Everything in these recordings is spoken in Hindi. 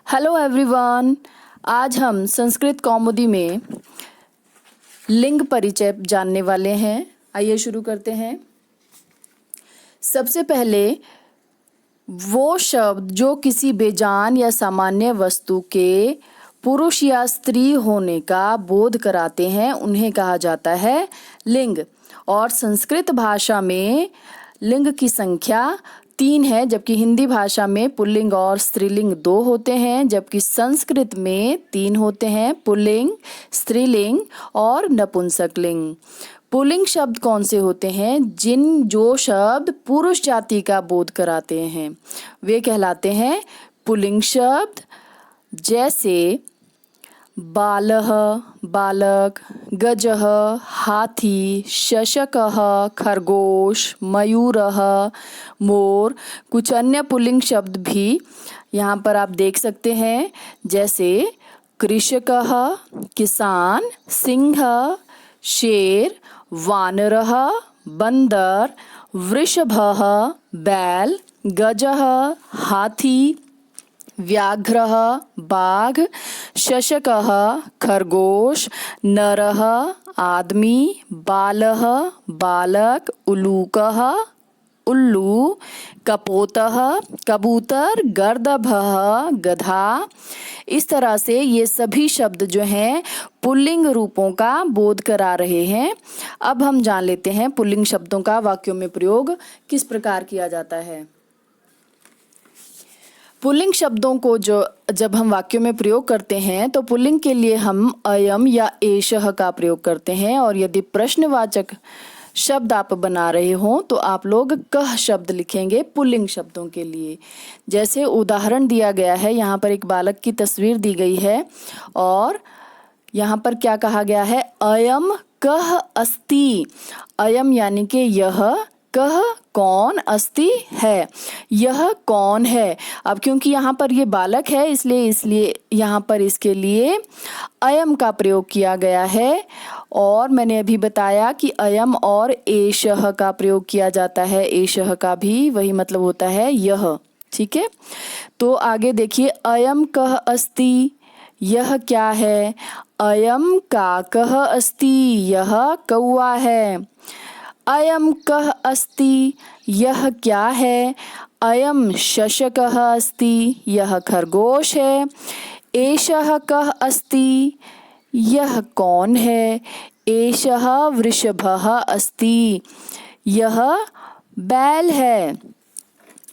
Hello everyone. आज हम संस्कृत कौमुदी में लिंग परिचय जानने वाले हैं। आइए शुरू करते हैं। सबसे पहले वो शब्द जो किसी बेजान या सामान्य वस्तु के पुरुष या स्त्री होने का बोध कराते हैं उन्हें कहा जाता है लिंग। और संस्कृत भाषा में लिंग की संख्या 3 है, जबकि हिंदी भाषा में पुल्लिंग और स्त्रीलिंग 2 होते हैं, जबकि संस्कृत में 3 होते हैं, पुल्लिंग, स्त्रीलिंग और नपुंसकलिंग। पुल्लिंग शब्द कौन से होते हैं? जो शब्द पुरुष जाति का बोध कराते हैं वे कहलाते हैं पुल्लिंग शब्द। जैसे बालः बालक, गजः हाथी, शशकः खरगोश, मयूरः मोर। कुछ अन्य पुल्लिंग शब्द भी यहाँ पर आप देख सकते हैं, जैसे कृषकः किसान, सिंह शेर, वानरः बंदर, वृषभः बैल, गजः हाथी, व्याघ्रः बाघ, शशकः खरगोश, नरः आदमी, बालः बालक, उलूकः उल्लू, कपोतः कबूतर, गर्दभः गधा। इस तरह से ये सभी शब्द जो हैं पुल्लिंग रूपों का बोध करा रहे हैं। अब हम जान लेते हैं पुल्लिंग शब्दों का वाक्यों में प्रयोग किस प्रकार किया जाता है। पुल्लिंग शब्दों को जब हम वाक्यों में प्रयोग करते हैं तो पुल्लिंग के लिए हम अयम या एषः का प्रयोग करते हैं, और यदि प्रश्नवाचक शब्द आप बना रहे हो तो आप लोग कह शब्द लिखेंगे पुल्लिंग शब्दों के लिए। जैसे उदाहरण दिया गया है, यहाँ पर एक बालक की तस्वीर दी गई है और यहाँ पर क्या कहा गया है? अयम कः अस्ति। अयम यानी कि यह, कह कौन, अस्ति है, यह कौन है। अब क्योंकि यहाँ पर ये बालक है इसलिए यहाँ पर इसके लिए अयम का प्रयोग किया गया है। और मैंने अभी बताया कि अयम और एषः का प्रयोग किया जाता है। एषः का भी वही मतलब होता है यह। ठीक है, तो आगे देखिए, अयम कः अस्ति, यह क्या है? अयम काकः अस्ति, यह कौआ है। अयम कः अस्ति, यह क्या है? अयम शशकः अस्ति, यह खरगोश है। एषः कः अस्ति, यह कौन है? एषः वृषभः अस्ति, यह बैल है।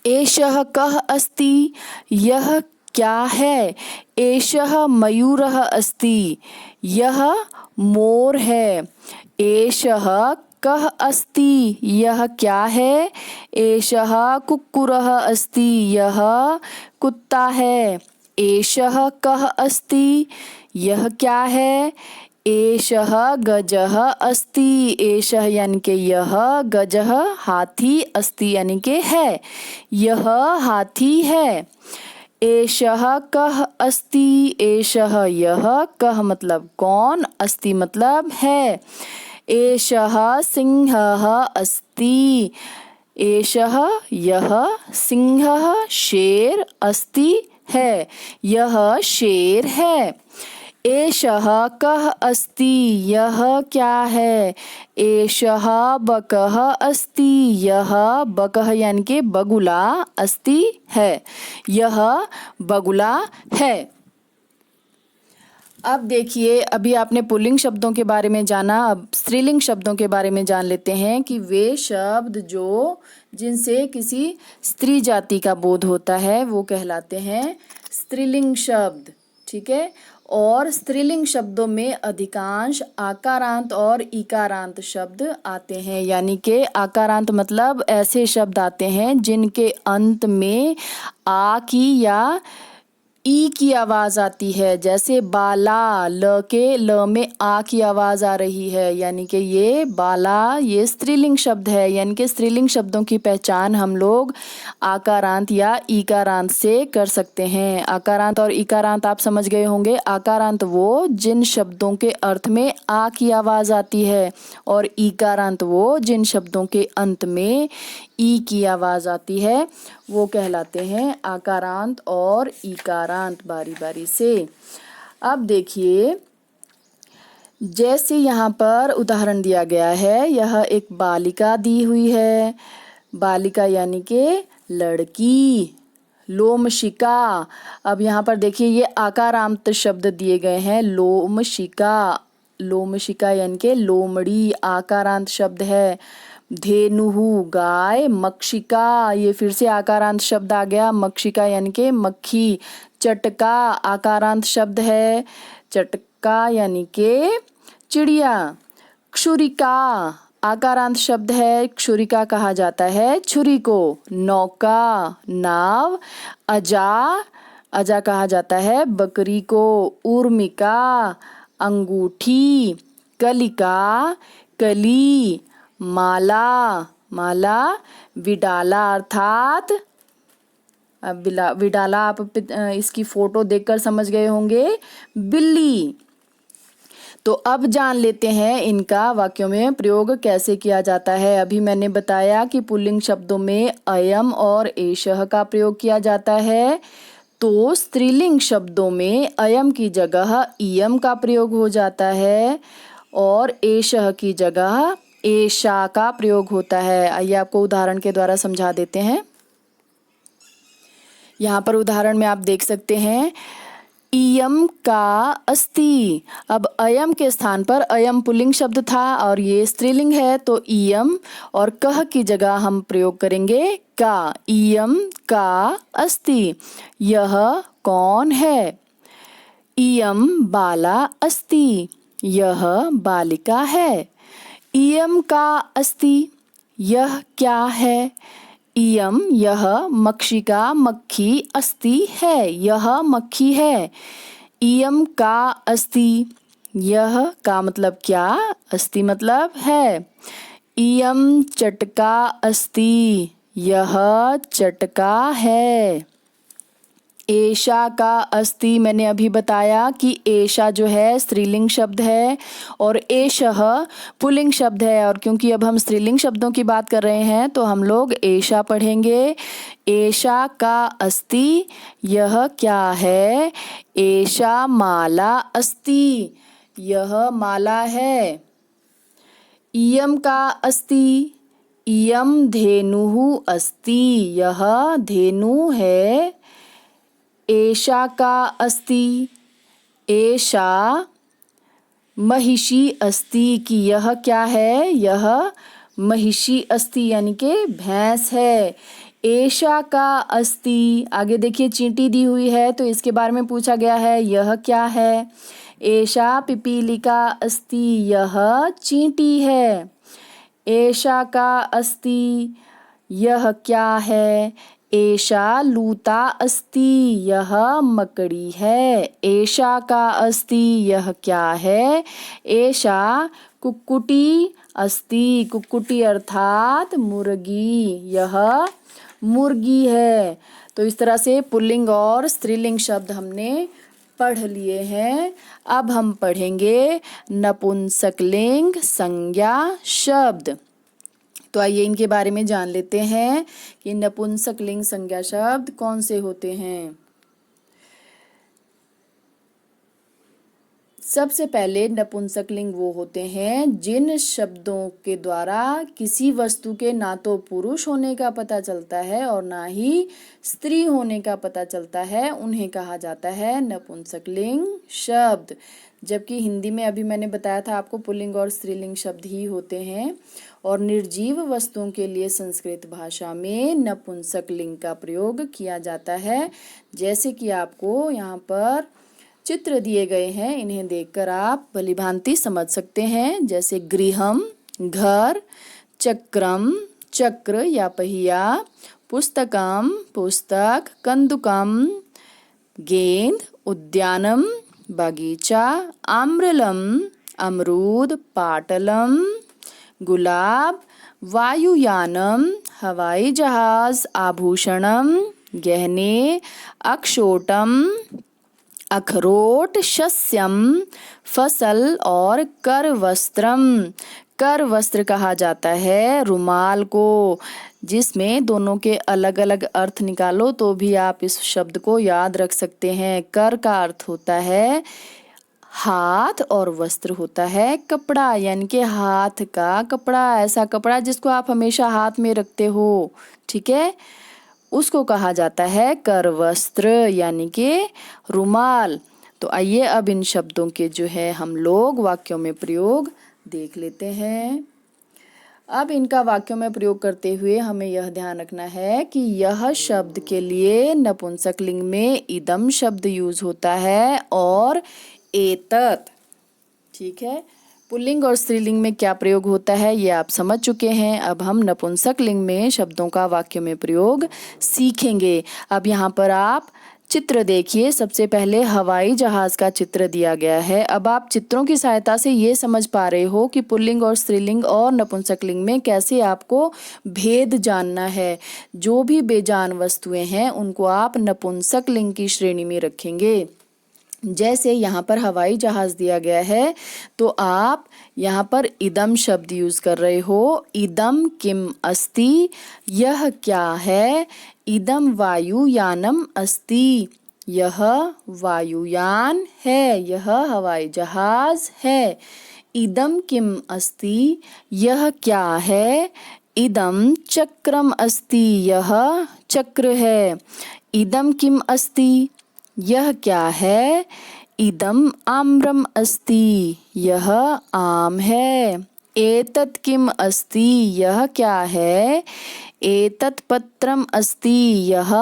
एषः कः अस्ति, यह क्या है? एषः मयूरः अस्ति, यह मोर है। एषः कः अस्ति, यह क्या है? एषः कुक्कुरः अस्ति, यह कुत्ता है। एषः कः अस्ति, यह क्या है? एषः गजः अस्ति, एषः यानी कि यह, गजः हाथी, अस्ति यानी कि है, यह हाथी है। एषः कः अस्ति, एषः यह, कः मतलब कौन, अस्ति मतलब है। एषः सिंहः अस्ति, एषः यह सिंहः शेर अस्ति है, यह शेर है। एषः कः अस्ति, यह क्या है? एषः बकः अस्ति, यह बकः यानी कि बगुला अस्ति है, यह बगुला है। अब देखिए, अभी आपने पुल्लिंग शब्दों के बारे में जाना, अब स्त्रीलिंग शब्दों के बारे में जान लेते हैं कि वे शब्द जिनसे किसी स्त्री जाति का बोध होता है वो कहलाते हैं स्त्रीलिंग शब्द। ठीक है, और स्त्रीलिंग शब्दों में अधिकांश आकारांत और इकारांत शब्द आते हैं, यानी कि आकारांत मतलब ऐसे शब्द आते हैं जिनके अंत में आ की या ई की आवाज़ आती है। जैसे बाला, ल में आ की आवाज़ आ रही है, यानी कि ये बाला ये स्त्रीलिंग शब्द है। यानी कि स्त्रीलिंग शब्दों की पहचान हम लोग आकारांत या इकारांत से कर सकते हैं। आकारांत और इकारांत आप समझ गए होंगे। आकारांत वो जिन शब्दों के अर्थ में आ की आवाज़ आती है, और इकारांत वो जिन शब्दों के अंत में ई की आवाज़ आती है वो कहलाते हैं आकारांत और ईकारांत बारी बारी से। अब देखिए, जैसे यहाँ पर उदाहरण दिया गया है, यह एक बालिका दी हुई है। बालिका यानी कि लड़की। लोमशिका, अब यहाँ पर देखिए ये आकारांत शब्द दिए गए हैं। लोमशिका, लोमशिका यानी कि लोमड़ी आकारांत शब्द है। धेनुहु गाय। मक्षिका, ये फिर से आकारांत शब्द आ गया। मक्षिका यानी कि मक्खी। चटका आकारांत शब्द है। चटका यानी कि चिड़िया। क्षुरिका आकारांत शब्द है। क्षुरिका कहा जाता है छुरी को। नौका नाव। अजा, अजा कहा जाता है बकरी को। उर्मिका अंगूठी। कलिका कली। माला, माला विडाला अर्थात, अब विडाला आप इसकी फोटो देखकर समझ गए होंगे, बिल्ली। तो अब जान लेते हैं इनका वाक्यों में प्रयोग कैसे किया जाता है। अभी मैंने बताया कि पुल्लिंग शब्दों में अयम और एषः का प्रयोग किया जाता है, तो स्त्रीलिंग शब्दों में अयम की जगह इयम का प्रयोग हो जाता है और एषः की जगह एषा का प्रयोग होता है। आइए आपको उदाहरण के द्वारा समझा देते हैं। यहाँ पर उदाहरण में आप देख सकते हैं, इयम का अस्ति। अब अयम के स्थान पर अयम पुल्लिंग शब्द था और ये स्त्रीलिंग है, तो इयम और कह की जगह हम प्रयोग करेंगे का। इयम का अस्ति, यह कौन है। इयम बाला अस्ति, यह बालिका है। इयम का अस्ति, यह क्या है। इयम यह मक्षिका मक्खी अस्ति है, यह मक्खी है। इयम का अस्ति, यह का मतलब क्या, अस्ति मतलब है। इयम चटका अस्ति, यह चटका है। एषा का अस्ति, मैंने अभी बताया कि एषा जो है स्त्रीलिंग शब्द है और एषः पुल्लिंग शब्द है, और क्योंकि अब हम स्त्रीलिंग शब्दों की बात कर रहे हैं तो हम लोग एषा पढ़ेंगे। एषा का अस्ति, यह क्या है। एषा माला अस्ति, यह माला है। इयम का अस्ति, इयम धेनुः अस्ति, यह धेनु है। एषा का अस्ति, एषा महिषी अस्ति, कि यह क्या है, यह महिषी अस्ति यानी कि भैंस है। एषा का अस्ति, आगे देखिए चींटी दी हुई है तो इसके बारे में पूछा गया है, यह क्या है। एषा पिपीलिका अस्ति, यह चींटी है। एषा का अस्ति, यह क्या है। एषा लूता अस्ति, यह मकड़ी है। एषा का अस्ति, यह क्या है। एषा कुक्कुटी अस्ति, कुक्कुटी अर्थात मुर्गी, यह मुर्गी है। तो इस तरह से पुल्लिंग और स्त्रीलिंग शब्द हमने पढ़ लिए हैं। अब हम पढ़ेंगे नपुंसकलिंग संज्ञा शब्द। तो आइए इनके बारे में जान लेते हैं कि नपुंसकलिंग संज्ञा शब्द कौन से होते हैं। सबसे पहले नपुंसकलिंग वो होते हैं जिन शब्दों के द्वारा किसी वस्तु के ना तो पुरुष होने का पता चलता है और ना ही स्त्री होने का पता चलता है, उन्हें कहा जाता है नपुंसकलिंग शब्द। जबकि हिंदी में अभी मैंने बताया था आपको पुल्लिंग और स्त्रीलिंग शब्द ही होते हैं। और निर्जीव वस्तुओं के लिए संस्कृत भाषा में नपुंसकलिंग का प्रयोग किया जाता है। जैसे कि आपको यहाँ पर चित्र दिए गए हैं, इन्हें देखकर आप भलीभांति समझ सकते हैं। जैसे गृहम घर, चक्रम चक्र या पहिया, पुस्तकम पुस्तक, कंदुकम गेंद, उद्यानम बगीचा, आम्रलम अमरूद, पाटलम गुलाब, वायुयानम हवाई जहाज, आभूषणम गहने, अक्षोटम अखरोट, शस्यम फसल और कर वस्त्रम, कर वस्त्र कहा जाता है रुमाल को। जिसमें दोनों के अलग अलग अर्थ निकालो तो भी आप इस शब्द को याद रख सकते हैं। कर का अर्थ होता है हाथ और वस्त्र होता है कपड़ा, यानी कि हाथ का कपड़ा, ऐसा कपड़ा जिसको आप हमेशा हाथ में रखते हो, ठीक है, उसको कहा जाता है कर वस्त्र यानी कि रुमाल। तो आइए अब इन शब्दों के जो है हम लोग वाक्यों में प्रयोग देख लेते हैं। अब इनका वाक्यों में प्रयोग करते हुए हमें यह ध्यान रखना है कि यह शब्द के लिए नपुंसक लिंग में इदम शब्द यूज होता है और एतत्, ठीक है। पुल्लिंग और स्त्रीलिंग में क्या प्रयोग होता है ये आप समझ चुके हैं। अब हम नपुंसक लिंग में शब्दों का वाक्य में प्रयोग सीखेंगे। अब यहाँ पर आप चित्र देखिए। सबसे पहले हवाई जहाज का चित्र दिया गया है। अब आप चित्रों की सहायता से ये समझ पा रहे हो कि पुल्लिंग और स्त्रीलिंग और नपुंसक लिंग में कैसे आपको भेद जानना है। जो भी बेजान वस्तुएं हैं उनको आप नपुंसक लिंग की श्रेणी में रखेंगे। जैसे यहाँ पर हवाई जहाज दिया गया है तो आप यहाँ पर इदम शब्द यूज कर रहे हो। इदम किम अस्ति, यह क्या है। इदम वायुयानम अस्ति, यह वायुयान है, यह हवाई जहाज है। इदम किम अस्ति, यह क्या है। इदम चक्रम अस्ति, यह चक्र है। इदम किम अस्ति, यह क्या है। इदम आम्रम अस्ति, यह आम है। एतत् किम अस्ति, यह क्या है। एतत् पत्रम अस्ति, यह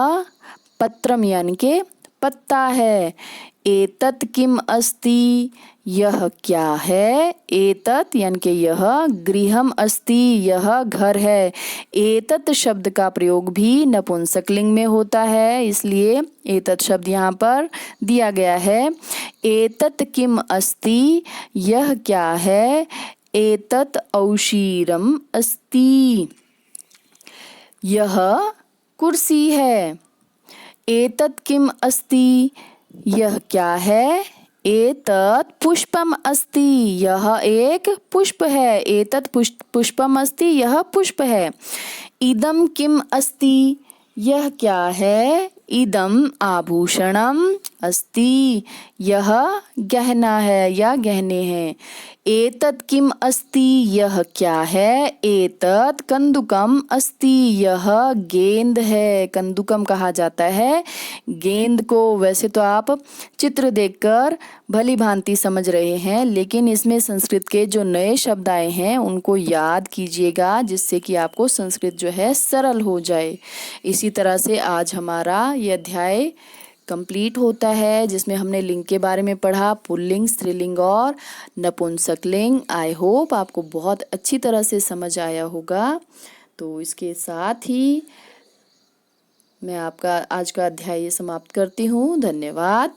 पत्रम यानी के पत्ता है। एतत् किम अस्ति, यह क्या है। एतत् यानी कि यह गृहम अस्ति, यह घर है। एतत् शब्द का प्रयोग भी नपुंसक लिंग में होता है, इसलिए एतत् शब्द यहाँ पर दिया गया है। एतत् किम अस्ति, यह क्या है। एतत् औशीरम अस्ति, यह कुर्सी है। एतत् किम अस्ति, यह क्या है। एतत् पुष्पम अस्ति, यह एक पुष्प है। एतत् पुष्पम अस्ति, यह पुष्प है। इदम किम अस्ति, यह क्या है। इदम आभूषणम अस्ति, यह गहना है या गहने हैं। एतत् किम अस्ति, यह क्या है। एतत् कंदुकम अस्ति, यह गेंद है। कंदुकम कहा जाता है गेंद को। वैसे तो आप चित्र देखकर भली भांति समझ रहे हैं, लेकिन इसमें संस्कृत के जो नए शब्द आए हैं उनको याद कीजिएगा, जिससे कि आपको संस्कृत जो है सरल हो जाए। इसी तरह से आज हमारा यह अध्याय कंप्लीट होता है, जिसमें हमने लिंग के बारे में पढ़ा, पुल्लिंग, स्त्रीलिंग और नपुंसक लिंग। आई होप आपको बहुत अच्छी तरह से समझ आया होगा। तो इसके साथ ही मैं आपका आज का अध्याय समाप्त करती हूँ। धन्यवाद।